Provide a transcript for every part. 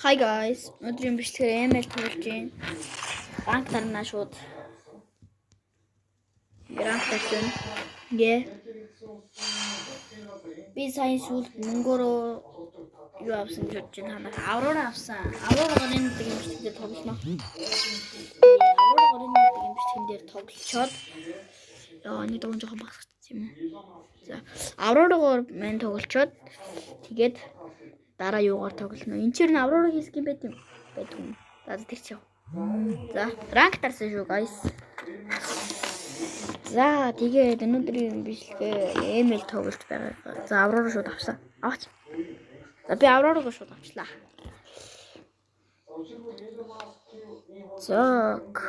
Hi guys, өнөөдрийн бичлэгээр ML тоглож байна. Ранк тарнаа шууд. Ранк тарж байна. Би сайн сүүлд мөнгөөрөө юу авсан гэж бодож байна. Аврора авсан. Авророор энэ бичлэгээр тоглоно. Авророор энэ бичлэгээр тоглолцоод нэг дөрөв жоохон багсчихсан юм уу. За, Авророор мэн тоглолцоод тэгээд дараа юугаар тоглоно. Энд чинь Аврора хийх юм байт юм. За тэр чи яв. За, ранк тарсан шүү guys. За, тэгээд өнөөдрийн бичлэгээ ML тоглож байгаа. За, Аврора шууд авсан. Аваач. За, би Аврорыг шууд авчлаа. Так.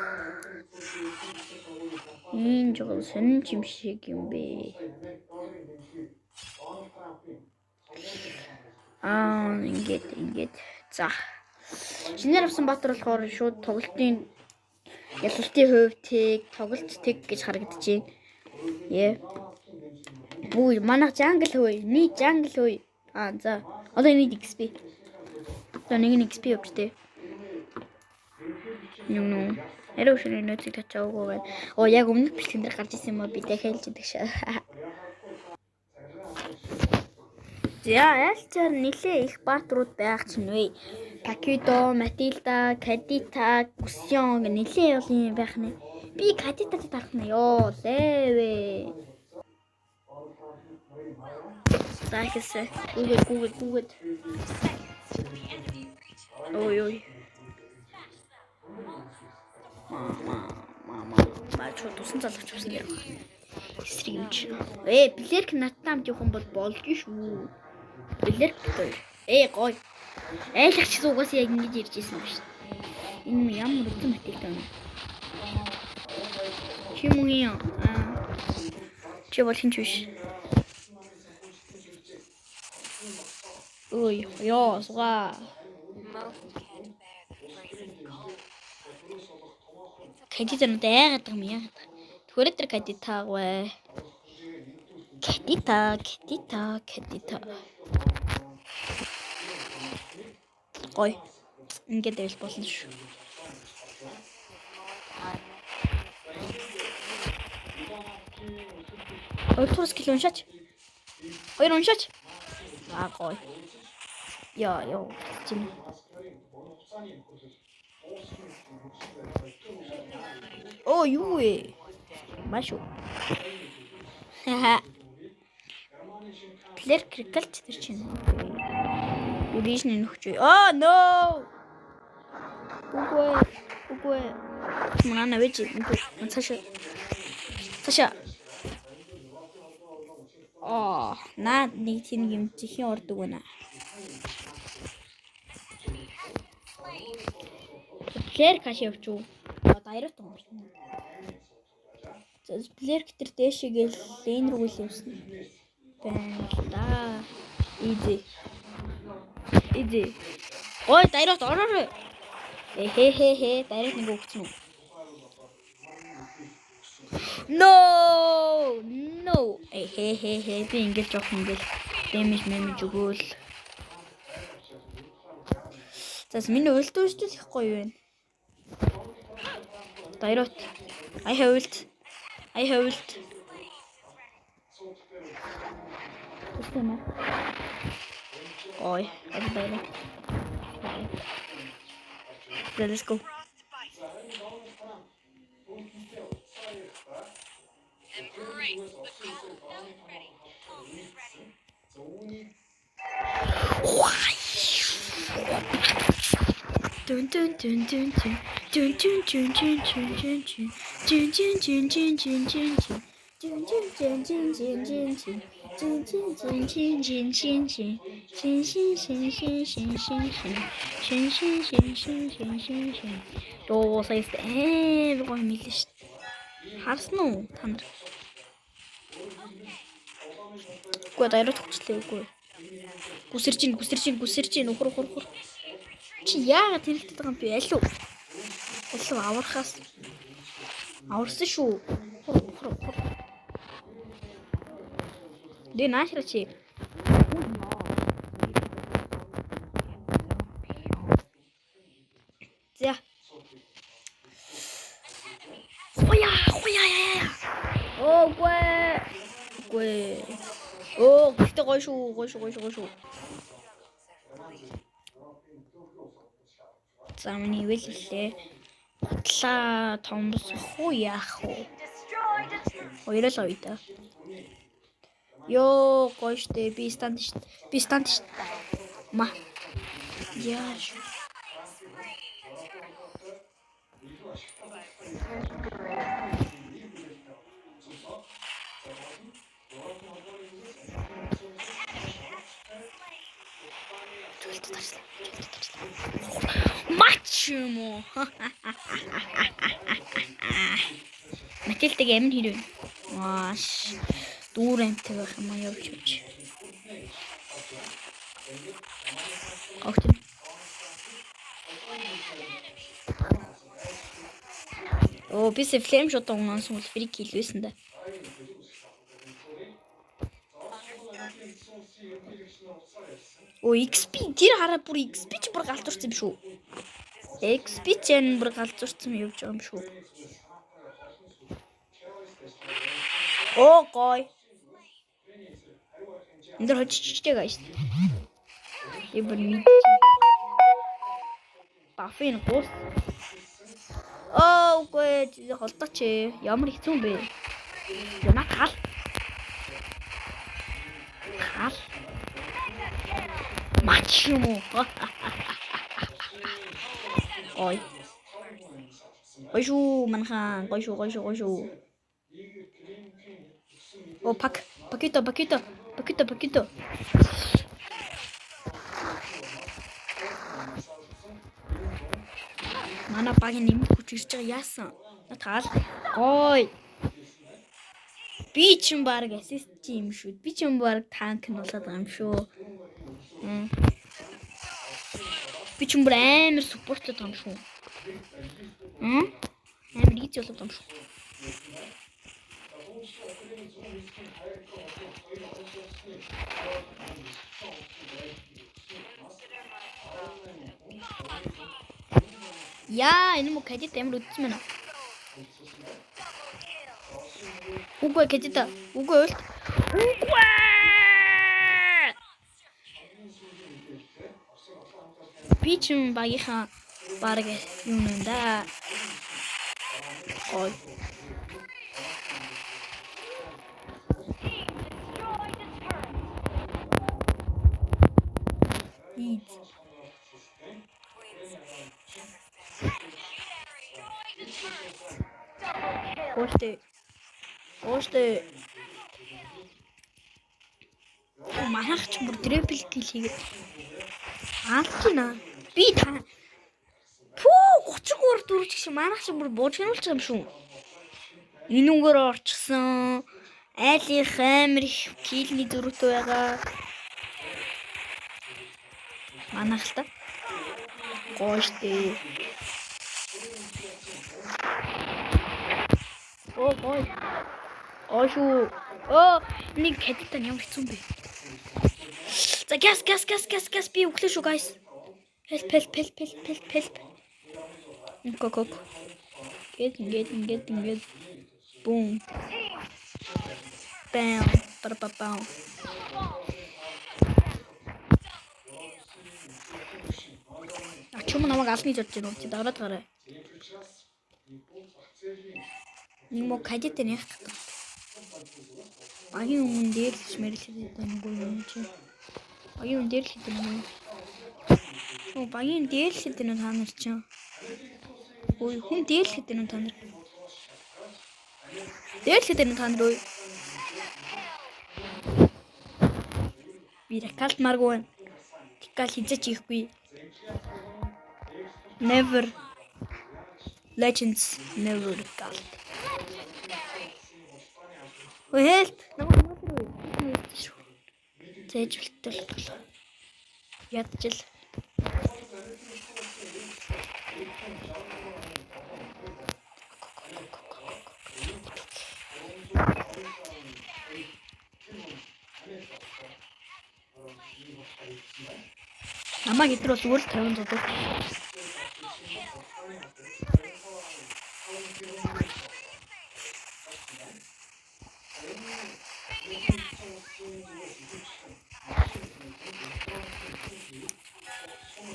Энэ жоо сонин юм шиг юм бэ. Ингээд. За. Шинээр авсан Баатар болохоор шууд тоглолтын ялалтын хувьд тоглолтыг гэж харагдчихээн. Үй, манай жангл хөөе. Ни жангл хөөе. За. Одоо нэг XP. За нэг XP явчихтэй. Нүн. Эрэ өшөө нөөцийг тачаагүй байна. Яг өмнөх бичлэгэн дээр гарч ирсэн юм аа би дахиад хэлж байгаа шээ. За, ялчаар нэлээ их баатрууд байх чинь вэ. Такидо, Матилда, Кадита, Гусьон нэлээ юм байх нэ. Би Кадитад тарах нь ёо лээвэ. За хэсэ. Гүгэд. Ой. Мама. Бачуу тусан залгаж авсан гэх юм. Эсрэг юм чи. Блэрк надтай хамт явах юм бол болж шүү. Блэрк гоё. Гоё. Айлгч зугаас яг ингэж ирж ирсэн биш. Энэ ямар үгүй Матилда вэ? Чи мөн юм. Чи бол хинч биш. Ой, ёо, суга. Кадита надад яагаад юм яа. Тэгвэл тэр Кадитаагүй. Кадита. Ой. Ингээд дэвс болно шүү. Турс кил уншаач. Хоёр уншаач. Гоё. Яа. Чим. Юу вэ? Машуу. Плэр крикалч тэр чинь. Юришний нөхч. No. Үгүй. Манай вэж цаша. Наад нэг тийм юм чихийн урд өгнө. Плэр каш явчуу. Дайрат юм. Плэр тэр дэшигээл лейн рүү лээвсэн. Бэнда. Иди. Ой, дайрат ороо. Хе. Дайрат нэг өгсөн үү? No. Хе. Би ингэж жоох ингээл damage өгөөл. За, миний ультдөөстэй их гоё байна. Дайрат. I have ult. Үстэмэ. Ой, абдайна. Let's go. Dun. Доо сайст гоё мэлээ шүү. Харсан уу та нар? Гоо дайрат хүчлээ үгүй. Гүсэрж ийн ухар. Чи яагаад тэрэлтэд байгаа юм бэ? Алуу авархаас аварсан шүү. Дэ наашра чи. Үгүй. Оо, гэтээ гоё шүү. За миний ивэл лээ. Хутлаа томсох уу яах вэ? Хоёроо л ойда. Йоо, гоё штэ. Би стант штэ. Ма. Яаш. Матч юм уу? Матилдэг амин хэрэг. Маш дүүр амттай байх юм аа явж. Огт. Оо, би флейм шот унаасан бол фрик хийлвэсэн да. Оо, XP тэр хараа бүр XP ч бүр галзуурсан юм шүү. XP ч бүр галзуурсан явж байгаа юм шүү. Оо, гоё. Эндэр хоччихтэй гайс. Ибэн бафын гус. Оо, гүй холдооч. Ямар хэцүү юм бэ? Яна хал. Матч юм уу? Ой. Гойшуу манхан, гойшуу. О, пакето. Мана багийн нэмд хүч ирж байгаа яасан? Натаал. Ой. Би ч юм баг ассист юм шүү. Би ч юм баг танк нь болоод байгаа юм шүү. Би ч юм бүр амар суппортлоо том шүү. Амар ийц болоод том шүү. Яа, энэ мө кадит амар үдсэн мэнэ. Үгүй кадит. Үгүй өлт. Би ч юм багийнхаа баг юм да. Ой. Оште. Манайх ч бүр трипл кил хийгээд аалчна. Би та 33 дөрвч шиг манайх ч бүр буужгнуулж байгаа юм шүү. Энүүгээр орчихсон. Айлынх амар их килний дөрөвтэй байгаа. Манайх л та. Гоште. Оо, гой. Ошуу. Оо, нэг кадитан ямар хэцүү юм бэ? За газ би өглөө шүү guys. Help. Go. Get. Boom. Bam. Bam. Ачуу намайг алны жодж байна уу? Чи дараад гараа. Нэг мө кадит нэх. Багийн өмнө дээр л мэрэлээд байнггүй юм чи. Багийн өмнө дээр л хэдэг юм. Оо, багийн дээр л хэдэг нь та нар чи. Ой, хүн дээр л хэдэг нь та нар. Дээр л хэдэг нь та нар ой. Би ракалт маргүй. Тикал хизэж ихгүй. Never. Legends never called. Well, зээжүүлтэл ядчил. Намаа хитэр бол зүгээр л 50 дуудав.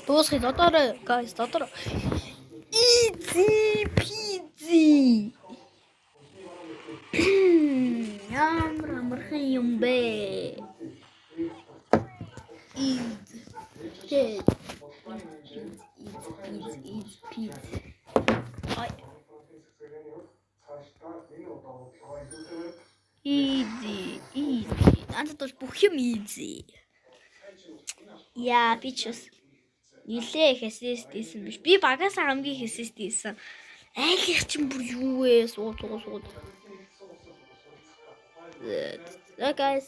Дуусхий додорой guys додор. Easy peasy. Ямар амархан юм бэ? Easy. Easy. Надад бол бүх юм easy. Яа, би ч бас нилээ их assist хийсэн биш. Би багаас хамгийн их assist хийсэн. Айлх чинь бүр юу вэ? Сууд. Guys,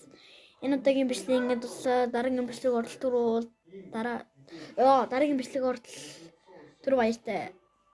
энэ удаагийн бичлэг ингээд дуусаа. Дараагийн бичлэг оролт руу дараагийн бичлэг оролт түр баяртай.